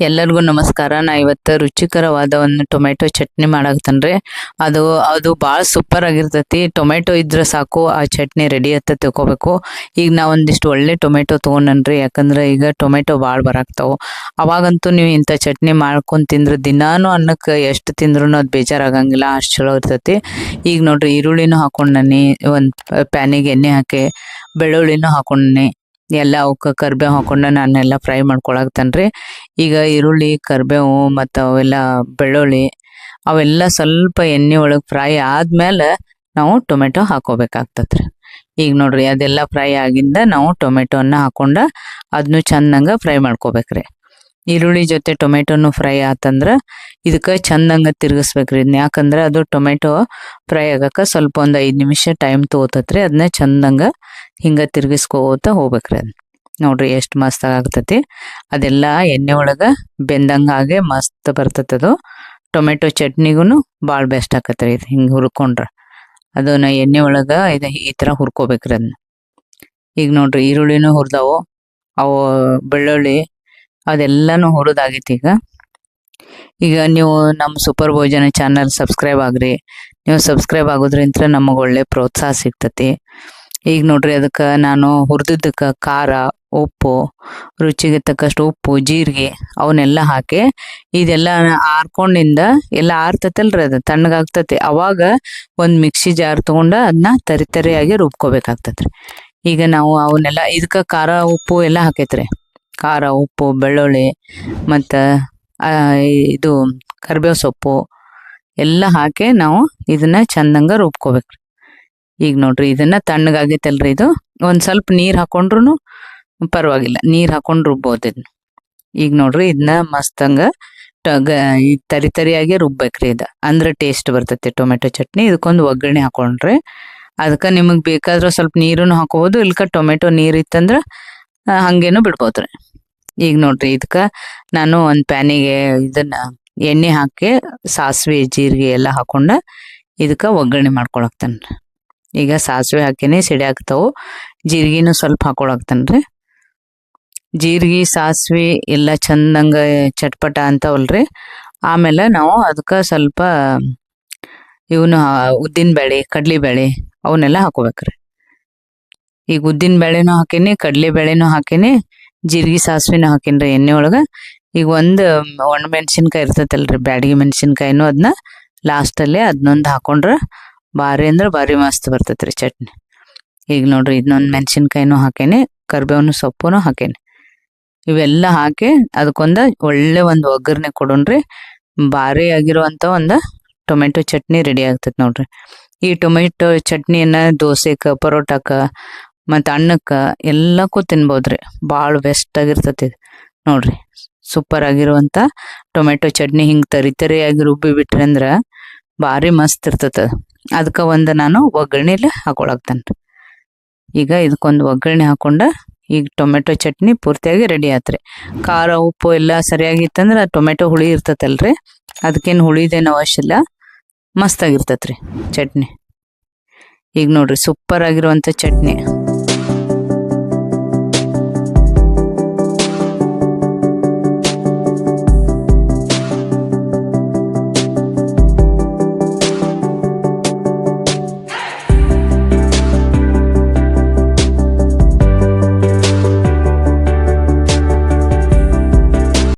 ಎಲ್ಲರಿಗೂ ನಮಸ್ಕಾರ. ನಾ ಇವತ್ತು ರುಚಿಕರವಾದ ಒಂದು ಟೊಮೆಟೊ ಚಟ್ನಿ ಮಾಡಾಕತ್ತೇನ್ರಿ. ಅದು ಭಾಳ ಸೂಪರ್ ಆಗಿರ್ತೈತಿ. ಟೊಮೆಟೊ ಇದ್ರೆ ಸಾಕು, ಆ ಚಟ್ನಿ ರೆಡಿ ಅಂತ ತಿಳ್ಕೊಬೇಕು. ಈಗ ನಾ ಒಂದಿಷ್ಟು ಒಳ್ಳೆ ಟೊಮೆಟೊ ತೊಗೊಂಡನ್ರಿ, ಯಾಕಂದ್ರೆ ಈಗ ಟೊಮೆಟೊ ಭಾಳ ಬರಾಕ್ತಾವು. ಅವಾಗಂತೂ ನೀವು ಇಂಥ ಚಟ್ನಿ ಮಾಡ್ಕೊಂಡು ತಿಂದ್ರೆ ದಿನಾನು ಅನ್ನಕ್ಕೆ ಎಷ್ಟು ತಿಂದ್ರೂ ಅದು ಬೇಜಾರಾಗಂಗಿಲ್ಲ, ಅಷ್ಟು ಚಲೋ ಇರ್ತೈತಿ. ಈಗ ನೋಡ್ರಿ, ಈರುಳ್ಳಿನೂ ಹಾಕೊಂಡನಿ, ಒಂದು ಪ್ಯಾನಿಗೆ ಎಣ್ಣೆ ಹಾಕಿ ಬೆಳ್ಳುಳ್ಳಿನೂ ಹಾಕೊಂಡನಿ, ಎಲ್ಲ ಅವಕ್ಕೆ ಕರ್ಬೇವು ಹಾಕೊಂಡು ನಾನೆಲ್ಲ ಫ್ರೈ ಮಾಡ್ಕೊಳಕ್ತೇನ್ರಿ. ಈಗ ಈರುಳ್ಳಿ, ಕರ್ಬೇವು ಮತ್ತು ಅವೆಲ್ಲ ಬೆಳ್ಳುಳ್ಳಿ ಅವೆಲ್ಲ ಸ್ವಲ್ಪ ಎಣ್ಣೆ ಒಳಗೆ ಫ್ರೈ ಆದ್ಮೇಲೆ ನಾವು ಟೊಮೆಟೊ ಹಾಕೋಬೇಕಾಗ್ತತ್ರಿ. ಈಗ ನೋಡ್ರಿ, ಅದೆಲ್ಲ ಫ್ರೈ ಆಗಿಂದ ನಾವು ಟೊಮೆಟೊನ ಹಾಕೊಂಡು ಅದನ್ನು ಚಂದಂಗೆ ಫ್ರೈ ಮಾಡ್ಕೋಬೇಕ್ರಿ. ಈರುಳ್ಳಿ ಜೊತೆ ಟೊಮೆಟೊನು ಫ್ರೈ ಆತಂದ್ರೆ ಇದಕ್ಕೆ ಚಂದಂಗೆ ತಿರ್ಗಿಸ್ಬೇಕ್ರಿ. ಇದನ್ನ ಯಾಕಂದ್ರೆ ಅದು ಟೊಮೆಟೊ ಫ್ರೈ ಆಗಕ್ಕೆ ಸ್ವಲ್ಪ ಒಂದು 5 ನಿಮಿಷ ಟೈಮ್ ತೊಗೋತತ್ರಿ. ಅದನ್ನ ಚಂದಂಗೆ ಹಿಂಗೆ ತಿರ್ಗಿಸ್ಕೋತ ಹೋಗ್ಬೇಕ್ರಿ. ಅದನ್ನ ನೋಡ್ರಿ ಎಷ್ಟು ಮಸ್ತ್ ಆಗ್ತೈತಿ. ಅದೆಲ್ಲ ಎಣ್ಣೆ ಒಳಗೆ ಬೆಂದಂಗೆ ಮಸ್ತ್ ಬರ್ತೈತೆ. ಅದು ಟೊಮೆಟೊ ಚಟ್ನಿಗೂ ಭಾಳ ಬೆಸ್ಟ್ ಆಕತ್ರಿ. ಇದು ಹಿಂಗೆ ಹುರ್ಕೊಂಡ್ರೆ ಅದನ್ನ ಎಣ್ಣೆ ಒಳಗೆ ಈ ಥರ ಹುರ್ಕೋಬೇಕ್ರಿ ಅದನ್ನ. ಈಗ ನೋಡ್ರಿ, ಈರುಳ್ಳಿನೂ ಹುರಿದಾವು, ಅವು ಬೆಳ್ಳುಳ್ಳಿ ಅದೆಲ್ಲನೂ ಹುರಿದಾಗೈತಿ. ಈಗ ನೀವು ನಮ್ಮ ಸೂಪರ್ ಭೋಜನ ಚಾನಲ್ ಸಬ್ಸ್ಕ್ರೈಬ್ ಆಗ್ರಿ. ನೀವು ಸಬ್ಸ್ಕ್ರೈಬ್ ಆಗೋದ್ರಿಂತ ನಮಗೆ ಒಳ್ಳೆ ಪ್ರೋತ್ಸಾಹ ಸಿಗ್ತತಿ. ಈಗ ನೋಡ್ರಿ, ಅದಕ್ಕೆ ನಾನು ಹುರಿದಿದ್ದಕ್ಕೆ ಖಾರ, ಉಪ್ಪು, ರುಚಿಗೆ ತಕ್ಕಷ್ಟು ಉಪ್ಪು, ಜೀರಿಗೆ ಅವನ್ನೆಲ್ಲ ಹಾಕಿ ಇದೆಲ್ಲ ಆರ್ಕೊಂಡಿಂದ ಎಲ್ಲ ಆರ್ತತಲ್ರಿ, ಅದು ತಣ್ಣಗಾಗ್ತತಿ. ಅವಾಗ ಒಂದು ಮಿಕ್ಸಿ ಜಾರ್ ತೊಗೊಂಡು ಅದನ್ನ ತರಿಯಾಗಿ ರುಬ್ಕೋಬೇಕಾಗ್ತತ್ರಿ. ಈಗ ನಾವು ಅವನ್ನೆಲ್ಲ ಇದಕ್ಕೆ ಖಾರ, ಉಪ್ಪು ಎಲ್ಲ ಹಾಕೈತ್ರಿ. ಖಾರ, ಉಪ್ಪು, ಬೆಳ್ಳುಳ್ಳಿ ಮತ್ತು ಇದು ಕರಿಬೇವು ಸೊಪ್ಪು ಎಲ್ಲ ಹಾಕಿ ನಾವು ಇದನ್ನ ಚಂದಂಗೆ ರುಬ್ಕೋಬೇಕ್ರಿ. ಈಗ ನೋಡ್ರಿ, ಇದನ್ನ ತಣ್ಣಗಾಗೈತಲ್ರಿ, ಇದು ಒಂದು ಸ್ವಲ್ಪ ನೀರು ಹಾಕೊಂಡ್ರು ಪರವಾಗಿಲ್ಲ, ನೀರು ಹಾಕೊಂಡು ರುಬ್ಬೋದು ಇದನ್ನ. ಈಗ ನೋಡ್ರಿ, ಇದನ್ನ ಮಸ್ತಂಗ ತರಿಯಾಗಿ ರುಬ್ಬೇಕ್ರಿ. ಇದು ಅಂದ್ರೆ ಟೇಸ್ಟ್ ಬರ್ತೈತಿ ಟೊಮೆಟೊ ಚಟ್ನಿ. ಇದಕ್ಕೊಂದು ಒಗ್ಗರಣೆ ಹಾಕೊಂಡ್ರಿ. ಅದಕ್ಕೆ ನಿಮಗೆ ಬೇಕಾದ್ರೆ ಸ್ವಲ್ಪ ನೀರನ್ನು ಹಾಕೋಬೋದು, ಇಲ್ಕ ಟೊಮೆಟೊ ನೀರು ಇತ್ತಂದ್ರೆ ಹಂಗೇನು ಬಿಡ್ಬೋದ್ರಿ. ಈಗ ನೋಡ್ರಿ, ಇದಕ್ಕೆ ನಾನು ಒಂದು ಪ್ಯಾನಿಗೆ ಇದನ್ನ ಎಣ್ಣೆ ಹಾಕಿ ಸಾಸಿವೆ, ಜೀರಿಗೆ ಎಲ್ಲ ಹಾಕೊಂಡು ಇದಕ್ಕೆ ಒಗ್ಗರಣೆ ಮಾಡ್ಕೊಳಕ್ತೇನೆ. ಈಗ ಸಾಸಿವೆ ಹಾಕಿನೇ ಸಿಡಿಯಾಕ್ತಾವು, ಜೀರಿಗೆನೂ ಸ್ವಲ್ಪ ಹಾಕೊಳಕ್ತೇನ್ರಿ. ಜೀರಿಗೆ, ಸಾಸಿವೆ ಎಲ್ಲ ಚಂದಂಗೆ ಚಟ್ಪಟ ಅಂತವಲ್ರಿ. ಆಮೇಲೆ ನಾವು ಅದಕ್ಕೆ ಸ್ವಲ್ಪ ಇವನು ಉದ್ದಿನಬೇಳೆ, ಕಡ್ಲಿಬೇಳೆ ಅವನ್ನೆಲ್ಲ ಹಾಕೋಬೇಕ್ರಿ. ಈಗ ಉದ್ದಿನಬೇಳೆನೂ ಹಾಕೀನಿ, ಕಡ್ಲಿಬೇಳೆನೂ ಹಾಕೀನಿ, ಜೀರಿಗೆ ಸಾಸಿವೆನೂ ಹಾಕೀನ್ರಿ ಎಣ್ಣೆ ಒಳಗೆ. ಈಗ ಒಂದು ಒಣಮೆಣ್ಸಿನ್ಕಾಯಿ ಇರ್ತೈತಲ್ರಿ, ಬ್ಯಾಡಗಿ ಮೆಣಸಿನ್ಕಾಯಿನೂ ಅದನ್ನ ಲಾಸ್ಟಲ್ಲೇ ಅದನ್ನೊಂದು ಹಾಕೊಂಡ್ರೆ ಭಾರಿ ಅಂದ್ರೆ ಭಾರಿ ಮಸ್ತ್ ಬರ್ತೈತ್ರಿ ಚಟ್ನಿ. ಈಗ ನೋಡ್ರಿ, ಇದನ್ನೊಂದು ಮೆಣಸಿನ್ಕಾಯಿನೂ ಹಾಕೇನಿ, ಕರ್ಬೇವನು ಸೊಪ್ಪುನು ಹಾಕೇನಿ. ಇವೆಲ್ಲ ಹಾಕಿ ಅದಕ್ಕೊಂದು ಒಳ್ಳೆ ಒಂದು ಒಗ್ಗರಣೆ ಕೊಡೋಣ್ರಿ. ಭಾರಿ ಆಗಿರುವಂಥ ಒಂದು ಟೊಮೆಟೊ ಚಟ್ನಿ ರೆಡಿ ಆಗ್ತೈತೆ ನೋಡ್ರಿ. ಈ ಟೊಮೆಟೊ ಚಟ್ನಿಯನ್ನ ದೋಸೆಗೆ, ಪರೋಟಕ್ಕೆ ಮತ್ತು ಅನ್ನಕ್ಕೆ ಎಲ್ಲಕ್ಕೂ ತಿನ್ಬೋದ್ರಿ. ಭಾಳ ಬೆಸ್ಟ್ ಆಗಿರ್ತೈತಿ ನೋಡ್ರಿ. ಸೂಪರ್ ಆಗಿರುವಂಥ ಟೊಮೆಟೊ ಚಟ್ನಿ ಹಿಂಗೆ ತರಿಯಾಗಿ ರುಬ್ಬಿ ಬಿಟ್ರಿ ಅಂದ್ರೆ ಭಾರಿ ಮಸ್ತ್ ಇರ್ತೈತೆ. ಅದಕ್ಕೆ ಒಂದು ನಾನು ಒಗ್ಗರಣೆಲಿ ಹಾಕೊಳಕ್ತೇನೆ. ಈಗ ಇದಕ್ಕೊಂದು ಒಗ್ಗರಣೆ ಹಾಕೊಂಡ ಈಗ ಟೊಮೆಟೊ ಚಟ್ನಿ ಪೂರ್ತಿಯಾಗಿ ರೆಡಿ ಆತ್ರಿ. ಖಾರ, ಉಪ್ಪು ಎಲ್ಲ ಸರಿಯಾಗಿತ್ತಂದ್ರೆ ಟೊಮೆಟೊ ಹುಳಿ ಇರ್ತೈತಲ್ರಿ, ಅದಕ್ಕೇನು ಹುಳಿದೇನು ಅವಶ್ಯ ಇಲ್ಲ, ಮಸ್ತಾಗಿರ್ತೈತ್ರಿ ಚಟ್ನಿ. ಈಗ ನೋಡ್ರಿ, ಸೂಪರ್ ಆಗಿರುವಂಥ ಚಟ್ನಿ.